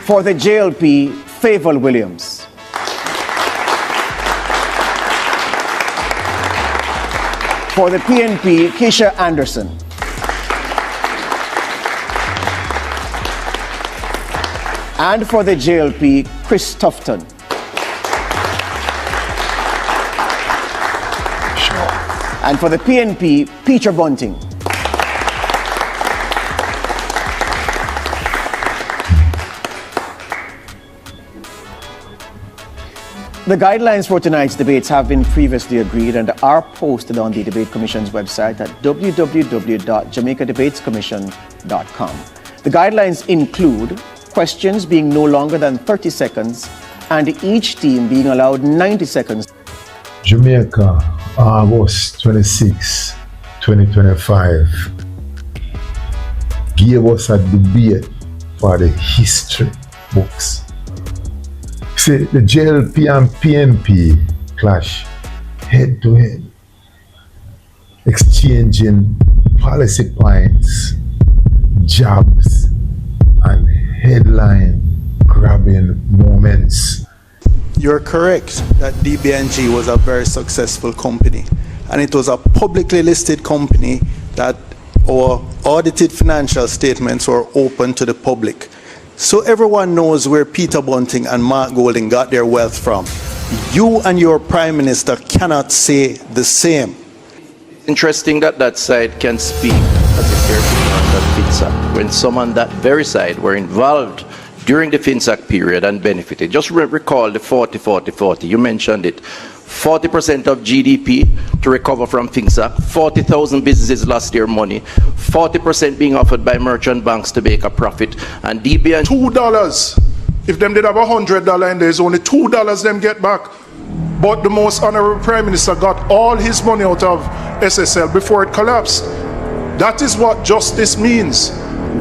For the JLP, Favour Williams. For the PNP, Keisha Anderson. And for the JLP, Chris Tufton. And for the PNP, Peter Bunting. The guidelines for tonight's debates have been previously agreed and are posted on the Debate Commission's website at www.jamaicadebatescommission.com. The guidelines include questions being no longer than 30 seconds and each team being allowed 90 seconds. Jamaica, August 26, 2025, gave us a debate for the history books. See, the JLP and PNP clash head to head, exchanging policy points, jabs, and headline-grabbing moments. You're correct that DBNG was a very successful company, and it was a publicly listed company that our audited financial statements were open to the public. So everyone knows where Peter Bunting and Mark Golding got their wealth from. You and your Prime Minister cannot say the same. Interesting that that side can speak as a caretaker under Finsac, when some on that very side were involved during the Finsac period and benefited. Just recall the 40-40-40, you mentioned it. 40% of GDP to recover from Finsac, 40,000 businesses lost their money, 40% being offered by merchant banks to make a profit, and DBN $2. If them did have $100 and there's only $2 them get back. But the most honorable Prime Minister got all his money out of SSL before it collapsed. That is what justice means.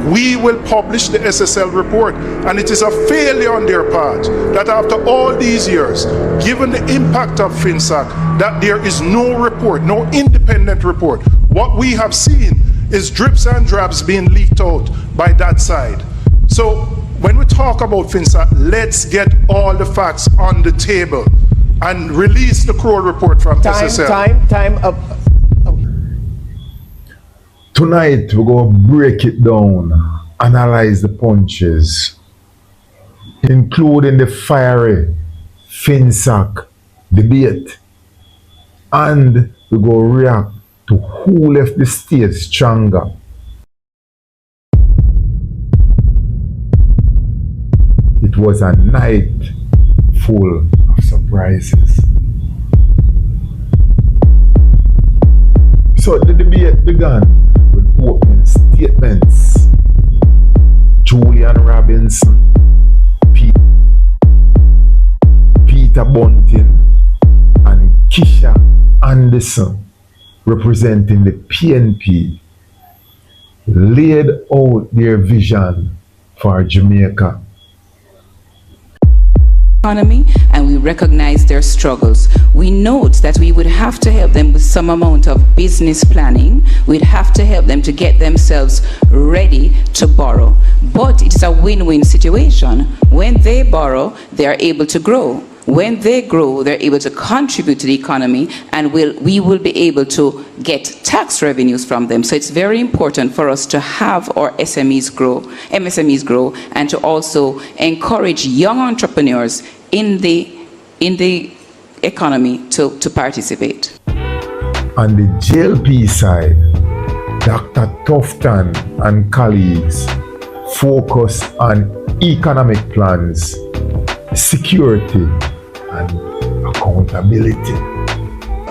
We will publish the SSL report, and it is a failure on their part that after all these years, given the impact of Finsac, that there is no report, no independent report. What we have seen is drips and drabs being leaked out by that side. So when we talk about Finsac, let's get all the facts on the table and release the Kroll report from SSL. Time up. Tonight, we're going to break it down, analyze the punches, including the fiery Finsac debate, and we're going to react to who left the state stronger. It was a night full of surprises. So the debate began with opening statements. Julian Robinson, Peter Bunting, and Keisha Anderson, representing the PNP, laid out their vision for Jamaica. Economy, and we recognize their struggles. We note that we would have to help them with some amount of business planning. We'd have to help them to get themselves ready to borrow. But it's a win-win situation. When they borrow, they are able to grow. When they grow, they're able to contribute to the economy, and we will be able to get tax revenues from them. So it's very important for us to have our MSMEs grow, and to also encourage young entrepreneurs in the economy to participate. On the JLP side, Dr. Tufton and colleagues focus on economic plans, security, and accountability.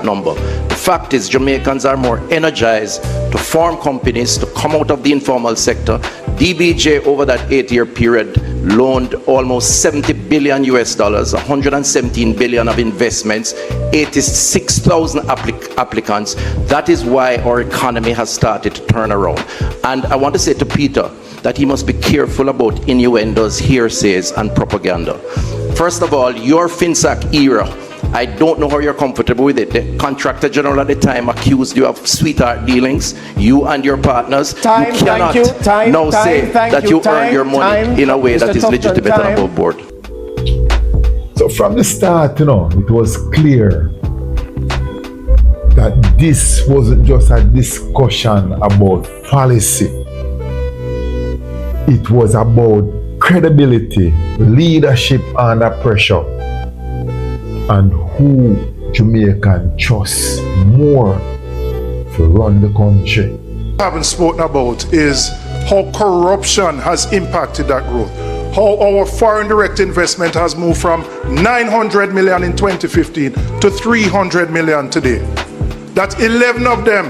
The fact is, Jamaicans are more energized to form companies, to come out of the informal sector. DBJ over that 8-year period loaned almost $70 billion, 117 billion of investments, 86,000 applicants. That is why our economy has started to turn around. And I want to say to Peter that he must be careful about innuendos, hearsays, and propaganda. First of all, your Finsac era I don't know how you're comfortable with it. The contractor general at the time accused you of sweetheart dealings, you and your partners. Time, you cannot thank you. Time, now time, say thank that you. you earned your money Time, in a way that Mr. is Tufton, legitimate and time. above board. So from the start, it was clear that this wasn't just a discussion about policy. It was about credibility, leadership under pressure, and who Jamaican trusts more to run the country. Haven't spoken about is how corruption has impacted that growth. How our foreign direct investment has moved from 900 million in 2015 to 300 million today. That 11 of them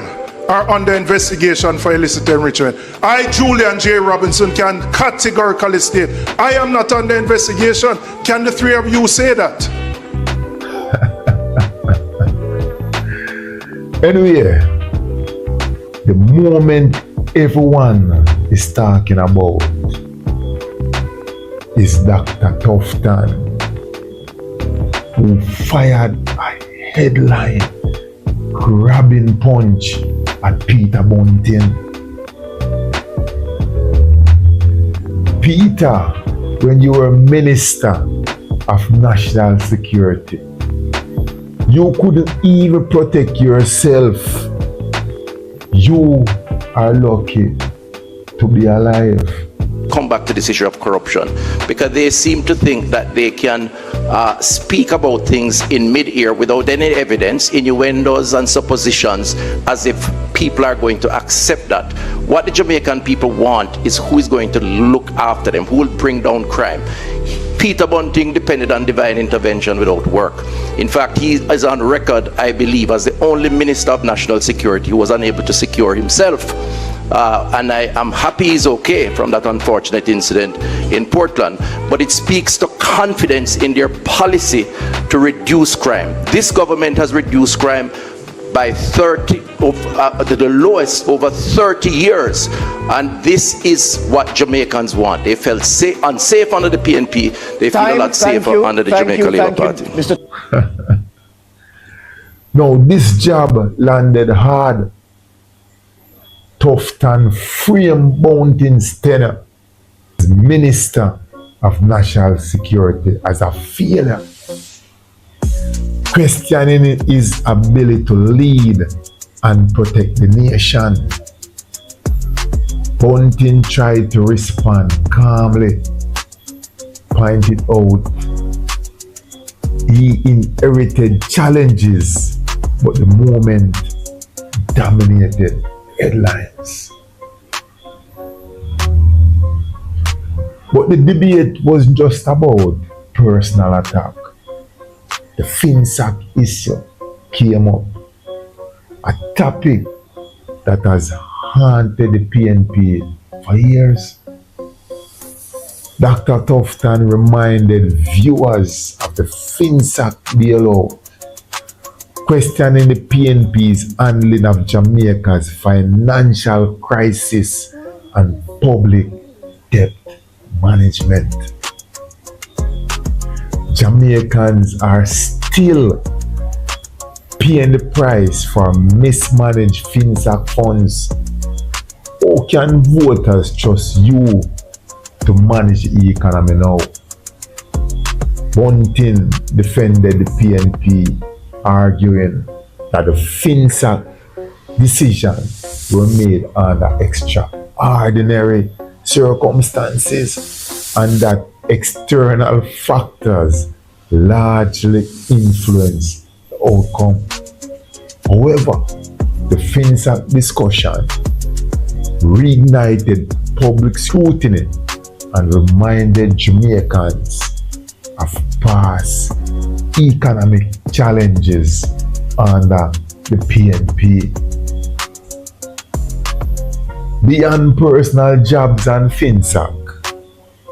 are under investigation for illicit enrichment. I, Julian J. Robinson, can categorically state, I am not under investigation. Can the three of you say that? Anyway, the moment everyone is talking about is Dr. Tufton, who fired a headline grabbing punch at Peter Bunting. Peter, when you were Minister of National Security, you couldn't even protect yourself. You are lucky to be alive. Come back to this issue of corruption, because they seem to think that they can speak about things in mid-air without any evidence, innuendos and suppositions, as if people are going to accept that. What the Jamaican people want is who is going to look after them, who will bring down crime. Peter Bunting depended on divine intervention without work. In fact, he is on record, I believe, as the only Minister of National Security who was unable to secure himself. And I am happy he's okay from that unfortunate incident in Portland, but it speaks to confidence in their policy to reduce crime. This government has reduced crime by 30, the lowest over 30 years, and this is what Jamaicans want. They felt unsafe under the PNP, they feel a lot safer under the Jamaica Labour Party. Now, this job landed hard. Tufton framed Bunting's tenure as Minister of National Security as a failure, questioning his ability to lead and protect the nation. Bunting tried to respond calmly, pointed out he inherited challenges, but the moment dominated headlines. But the debate was just about personal attack. The Finsac issue came up, a topic that has haunted the PNP for years. Dr. Tufton reminded viewers of the Finsac BLU, questioning the PNP's handling of Jamaica's financial crisis and public debt management. Jamaicans are still paying the price for mismanaged Finsac funds. How can voters trust you to manage the economy now? Bunting defended the PNP, arguing that the Finsac decisions were made under extraordinary circumstances and that external factors largely influenced the outcome. However, the Finsac discussion reignited public scrutiny and reminded Jamaicans of past economic challenges under the PNP. Beyond personal jobs and Finsac,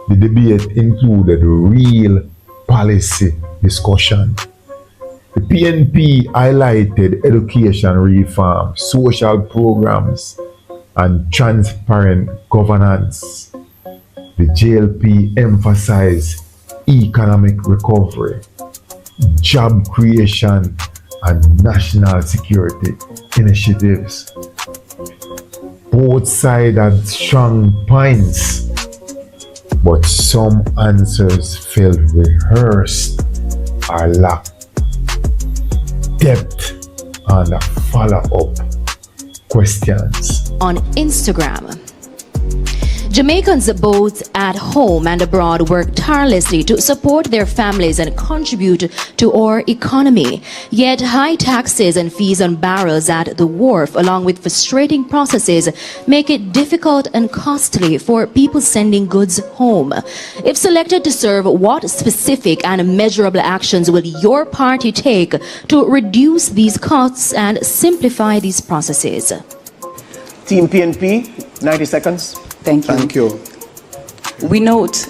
the debate included real policy discussion. The PNP highlighted education reform, social programs, and transparent governance. The JLP emphasized economic recovery. job creation, and national security initiatives. Both sides had strong points, but some answers felt rehearsed or lacked depth and follow-up questions. On Instagram, Jamaicans both at home and abroad work tirelessly to support their families and contribute to our economy. Yet high taxes and fees on barrels at the wharf, along with frustrating processes, make it difficult and costly for people sending goods home. If selected to serve, what specific and measurable actions will your party take to reduce these costs and simplify these processes? Team PNP, 90 seconds. Thank you. Thank you. We note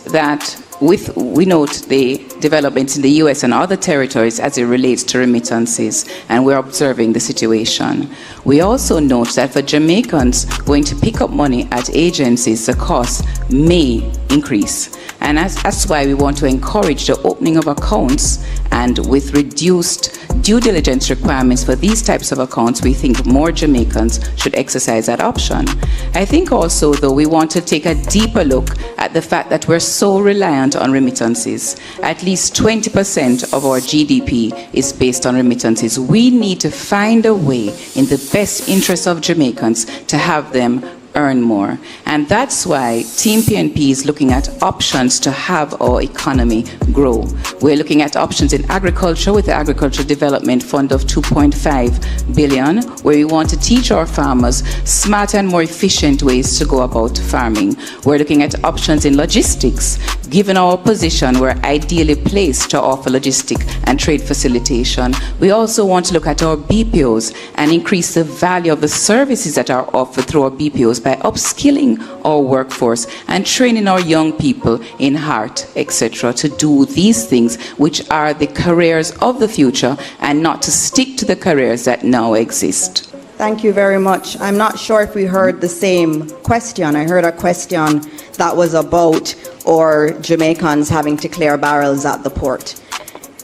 the developments in the US and other territories as it relates to remittances, and we're observing the situation. We also note that for Jamaicans going to pick up money at agencies, the cost may increase. And that's why we want to encourage the opening of accounts, and with reduced due diligence requirements for these types of accounts, we think more Jamaicans should exercise that option. I think also, though, we want to take a deeper look at the fact that we're so reliant on remittances. At least 20% of our GDP is based on remittances. We need to find a way in the best interest of Jamaicans to have them earn more. And that's why Team PNP is looking at options to have our economy grow. We're looking at options in agriculture with the Agricultural Development Fund of 2.5 billion, where we want to teach our farmers smarter and more efficient ways to go about farming. We're looking at options in logistics. Given our position, we're ideally placed to offer logistic and trade facilitation. We also want to look at our BPOs and increase the value of the services that are offered through our BPOs by upskilling our workforce and training our young people in art, etc., to do these things which are the careers of the future, and not to stick to the careers that now exist. Thank you very much. I'm not sure if we heard the same question. I heard a question that was about our Jamaicans having to clear barrels at the port.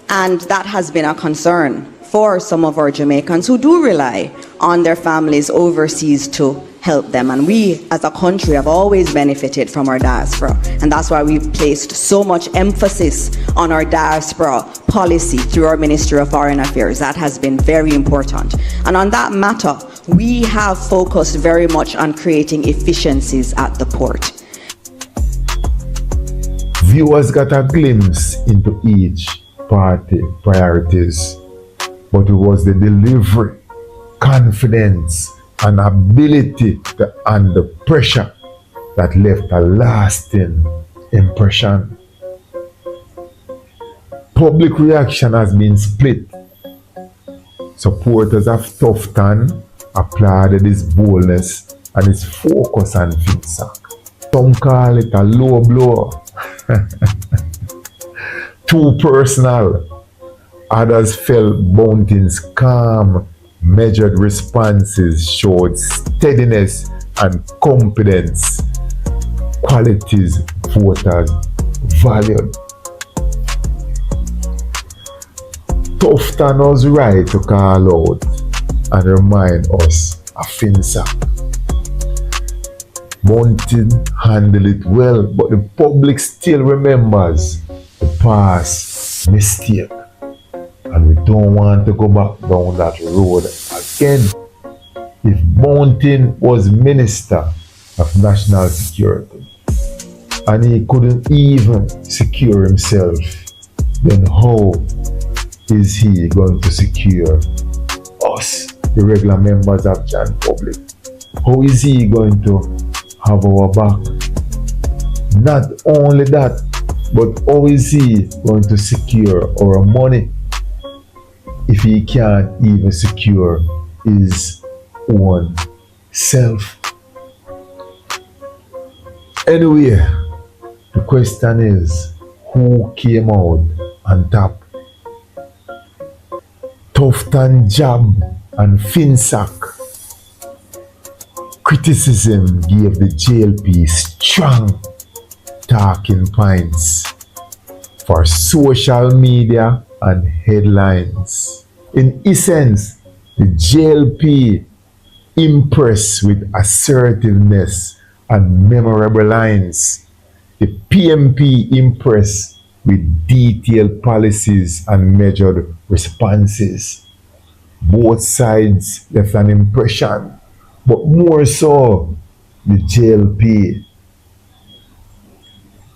And that has been a concern for some of our Jamaicans who do rely on their families overseas to help them. And we as a country have always benefited from our diaspora. And that's why we've placed so much emphasis on our diaspora policy through our Ministry of Foreign Affairs. That has been very important. And on that matter, we have focused very much on creating efficiencies at the port. Viewers got a glimpse into each party priorities, but it was the delivery, confidence, and ability to handle pressure that left a lasting impression. Public reaction has been split. Supporters of Tufton applauded his boldness and his focus on Finsac. Some call it a low blow. Too personal. Others felt Bunting's calm, measured responses showed steadiness and confidence, qualities voters valued. Tufton was right to call out and remind us of Finsac. Bunting handled it well, but the public still remembers the past mistake. And we don't want to go back down that road again. If Bunting was Minister of National Security and he couldn't even secure himself, then how is he going to secure us, the regular members of Jan Public? How is he going to have our back? Not only that, but how is he going to secure our money if he can't even secure his own self? Anyway, the question is, who came out on top? Tufton Jab and Finsac. Criticism gave the JLP strong talking points. For social media, and headlines. In essence, the JLP impressed with assertiveness and memorable lines. The PMP impressed with detailed policies and measured responses. Both sides left an impression, but more so the JLP.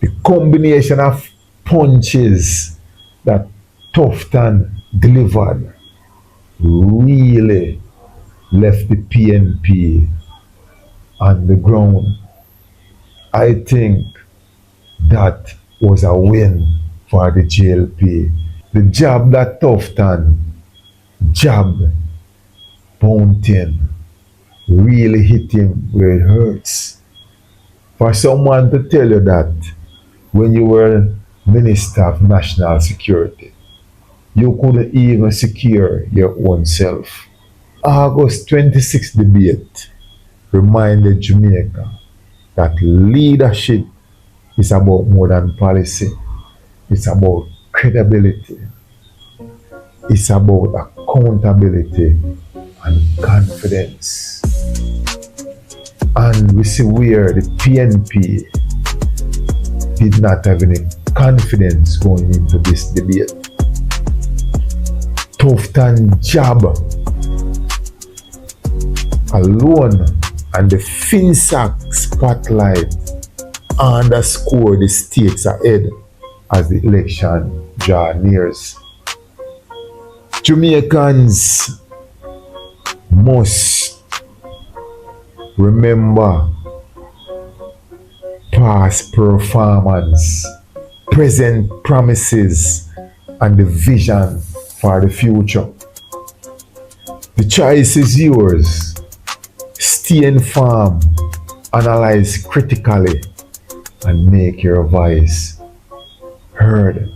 The combination of punches that Tufton delivered really left the PNP on the ground. I think that was a win for the JLP. The jab that Tufton jabbed Bunting really hit him where it hurts. For someone to tell you that when you were Minister of National Security, you couldn't even secure your own self. August 26 debate reminded Jamaica that leadership is about more than policy. It's about credibility. It's about accountability and confidence. And we see where the PNP did not have any confidence going into this debate. Tufton jab alone and the Finsac spotlight underscore the stakes ahead as the election draw nears. Jamaicans must remember past performance, present promises, and the vision for the future. The choice is yours. Stay informed, analyze critically, and make your voice heard.